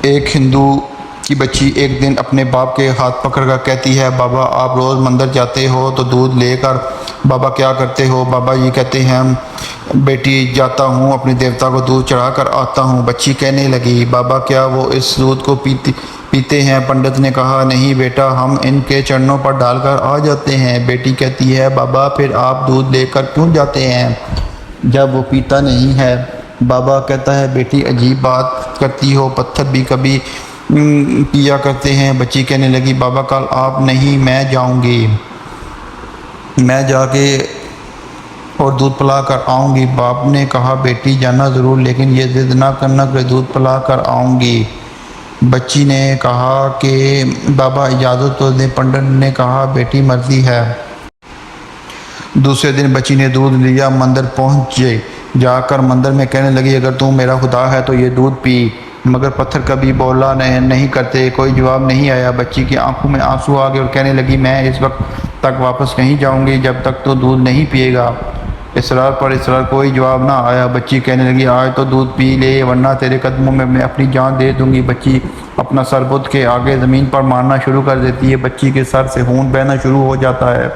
एक हिंदू की बच्ची एक दिन अपने बाप के हाथ पकड़कर कहती है, बाबा आप रोज़ मंदिर जाते हो तो दूध लेकर बाबा क्या करते हो? बाबा ये कहते हैं, बेटी जाता हूँ अपने देवता को दूध चढ़ा कर आता हूँ। बच्ची कहने लगी, बाबा क्या वो इस दूध को पीते हैं? पंडित ने कहा, नहीं बेटा, हम इनके चरणों पर डालकर आ जाते हैं। बेटी कहती है, बाबा फिर आप दूध लेकर क्यों जाते हैं जब वो पीता नहीं है? बाबा कहता है, बेटी अजीब बात करती हो, पत्थर भी कभी पिया करते हैं। बच्ची कहने लगी, बाबा कल आप नहीं, मैं जाऊंगी, मैं जाके और दूध पिला कर आऊँगी। बाप ने कहा, बेटी जाना ज़रूर, लेकिन ये ज़िद ना करना कि दूध पिला कर आऊँगी। बच्ची ने कहा कि बाबा इजाज़त तो दें। पंडित ने कहा, बेटी मर्ज़ी है। दूसरे दिन बच्ची ने दूध लिया, मंदिर पहुँचे। जाकर मंदिर में कहने लगी, अगर तू मेरा खुदा है तो ये दूध पी। मगर पत्थर कभी बोला नहीं करते, कोई जवाब नहीं आया। बच्ची की आंखों में आंसू आ गए और कहने लगी, मैं इस वक्त तक वापस नहीं जाऊंगी जब तक तो दूध नहीं पिएगा। इसरार पर इसरार, कोई जवाब ना आया। बच्ची कहने लगी, आज तो दूध पी ले, वरना तेरे कदमों में मैं अपनी जान दे दूंगी। बच्ची अपना सर बुत के आगे ज़मीन पर मारना शुरू कर देती है। बच्ची के सर से खून बहना शुरू हो जाता है।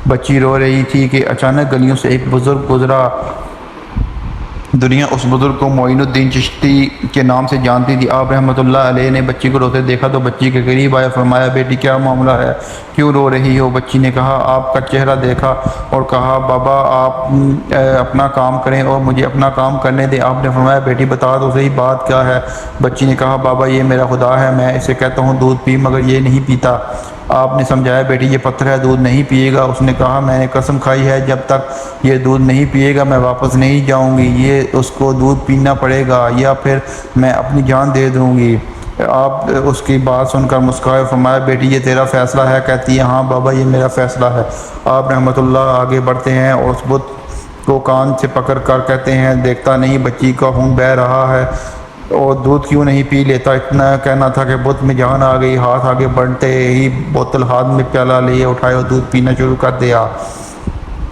बच्ची रो रही थी कि अचानक गलियों से एक बुज़ुर्ग गुजरा। दुनिया उस बुज़ुर्ग को मोइनुद्दीन चिश्ती के नाम से जानती थी। आप रहमतुल्लाह अलैह ने बच्ची को रोते देखा तो बच्ची के करीब आया, फरमाया, बेटी क्या मामला है, क्यों रो रही हो? बच्ची ने कहा, आपका चेहरा देखा और कहा, बाबा आप अपना काम करें और मुझे अपना काम करने दें। आपने फरमाया, बेटी बता तो सही बात क्या है? बच्ची ने कहा, बाबा ये मेरा खुदा है, मैं इसे कहता हूँ दूध पी, मगर ये नहीं पीता। आपने समझाया, बेटी ये पत्थर है, दूध नहीं पिएगा। उसने कहा, मैंने कसम खाई है जब तक ये दूध नहीं पिएगा मैं वापस नहीं जाऊंगी, ये उसको दूध पीना पड़ेगा या फिर मैं अपनी जान दे दूंगी। आप उसकी बात सुनकर मुस्कुराए, फरमाया, बेटी ये तेरा फैसला है? कहती है, हाँ बाबा ये मेरा फैसला है। आप रहमतुल्लाह आगे बढ़ते हैं और उस बुत को कान से पकड़ कर कहते हैं, देखता नहीं बच्ची का खून बह रहा है और दूध क्यों नहीं पी लेता? इतना कहना था कि बुत में जान आ गई। हाथ आगे बढ़ते ही बोतल हाथ में प्याला लिए उठाए और दूध पीना शुरू कर दिया।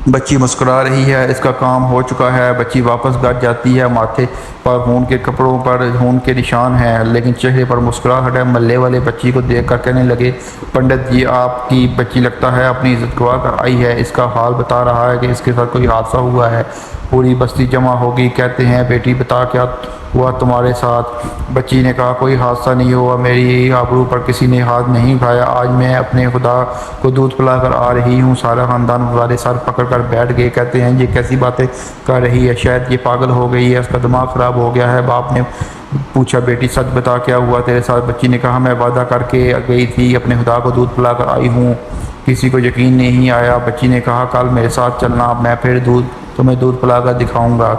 बच्ची मुस्कुरा रही है, इसका काम हो चुका है। बच्ची वापस घर जाती है, माथे पर खून के कपड़ों पर खून के निशान हैं, लेकिन चेहरे पर मुस्कुराहट है। मल्ले वाले बच्ची को देख कर कहने लगे, पंडित जी आपकी बच्ची लगता है अपनी इज्जत गवा कर आई है, इसका हाल बता रहा है कि इसके साथ कोई हादसा हुआ है। पूरी बस्ती जमा होगी, कहते हैं, बेटी बता क्या हुआ तुम्हारे साथ? बच्ची ने कहा, कोई हादसा नहीं हुआ, मेरी आबरू पर किसी ने हाथ नहीं उठाया। आज मैं अपने खुदा को दूध पिलाकर आ रही हूँ। सारा ख़ानदान वाले सर पकड़ कर बैठ गए। कहते हैं, ये कैसी बातें कर रही है, शायद ये पागल हो गई है, उसका दिमाग ख़राब हो गया है। बाप ने पूछा, बेटी सच बता क्या हुआ तेरे साथ? बच्ची ने कहा, मैं वादा करके गई थी, अपने खुदा को दूध पिलाकर आई हूँ, किसी को यकीन नहीं आया। बच्ची ने कहा, कल मेरे साथ चलना, मैं फिर तुम्हें दूध पिलाकर दिखाऊंगा।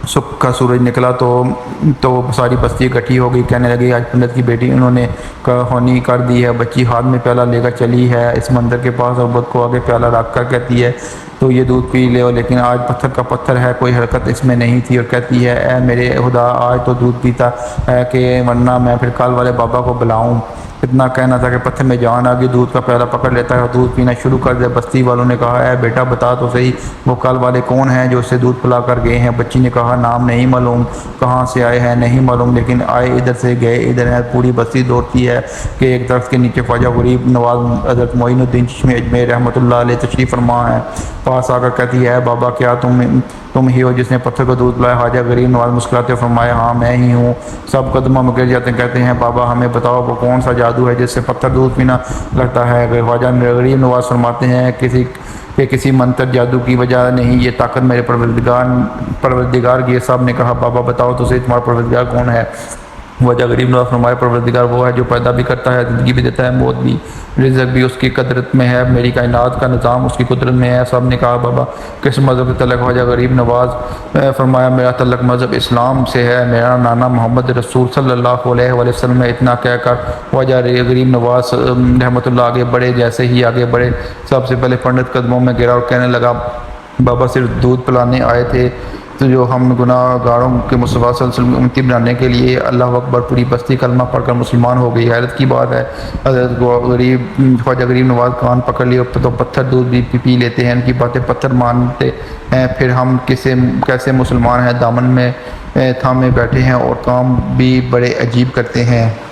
सुबह का सूरज निकला तो सारी बस्ती इकट्ठी हो गई। कहने लगी, आज पंडित की बेटी उन्होंने कहानी कर दी है। बच्ची हाथ में प्याला लेकर चली है इस मंदिर के पास और बुत को आगे प्याला रख कर कहती है, तो ये दूध पी ले, लेकिन आज पत्थर का पत्थर है, कोई हरकत इसमें नहीं थी। और कहती है, ए मेरे खुदा आज तो दूध पीता है कि वरना मैं फिर कल वाले बाबा को बुलाऊँ। इतना कहना था कि पत्थर में जान आ गई, दूध का प्याला पकड़ लेता है और दूध पीना शुरू कर दिया। बस्ती वालों ने कहा, है बेटा बता तो सही, वो कल वाले कौन हैं जो उससे दूध पिला कर गए हैं? बच्ची ने कहा, नाम नहीं मालूम, कहाँ से आए हैं नहीं मालूम, लेकिन आए इधर से गए इधर है। पूरी बस्ती दौड़ती है कि एक दरख्त के नीचे ख्वाजा गरीब नवाज हज़रत मोइनुद्दीन चिश्ती अजमेर रहमतुल्लाह अलैह तशरीफ़ फरमा है। पास आकर कहती है, बाबा क्या तुम ही हो जिसने पत्थर को दूध पिलाया? ख्वाजा गरीब नवाज मुस्कुराते फरमाया, हाँ मैं ही हूँ। सब कदमों में गिर जाते हैं, कहते हैं, बाबा हमें बताओ वो कौन सा जादू है जिससे पत्थर दूध पीना लगता है? ख्वाजा गरीब नवाज फरमाते हैं, किसी मंत्र जादू की वजह नहीं, ये ताकत मेरे परवरदिगार की है। साहब ने कहा, बाबा बताओ तो सही तुम्हारा परवरदिगार कौन है? ख्वाजा गरीब नवाज फरमाया, परवरदिगार वो है जो पैदा भी करता है, ज़िंदगी भी देता है, मौत भी, रिज़्क़ भी उसकी कुदरत में है, मेरी कायनात का निज़ाम उसकी कुदरत में है। सब ने कहा, बाबा किस मज़हब से तल्लक? ख्वाजा गरीब नवाज फरमाया, मेरा तल्लक मज़हब इस्लाम से है, मेरा नाना मोहम्मद रसूल सल्लल्लाहु अलैहि वसल्लम है। इतना कहकर ख्वाजा गरीब नवाज रहमतुल्लाह आगे बढ़े। जैसे ही आगे बढ़े, सबसे पहले पंडित कदमों में गिरा और कहने लगा, बाबा सिर्फ दूध पिलाने आए थे, तो जो हम गुनाहगारों के मुस्तफ़ा सल्लल्लाहु अलैहि वसल्लम की उम्मती बनाने के लिए अल्लाह अकबर पूरी बस्ती कलमा पढ़कर मुसलमान हो गई। हैरत की बात है, ख्वाजा गरीब नवाज कान पकड़ लिए तो पत्थर दूध भी पी लेते हैं, इनकी बातें पत्थर मानते हैं, फिर हम कैसे मुसलमान हैं? दामन में थामे बैठे हैं और काम भी बड़े अजीब करते हैं।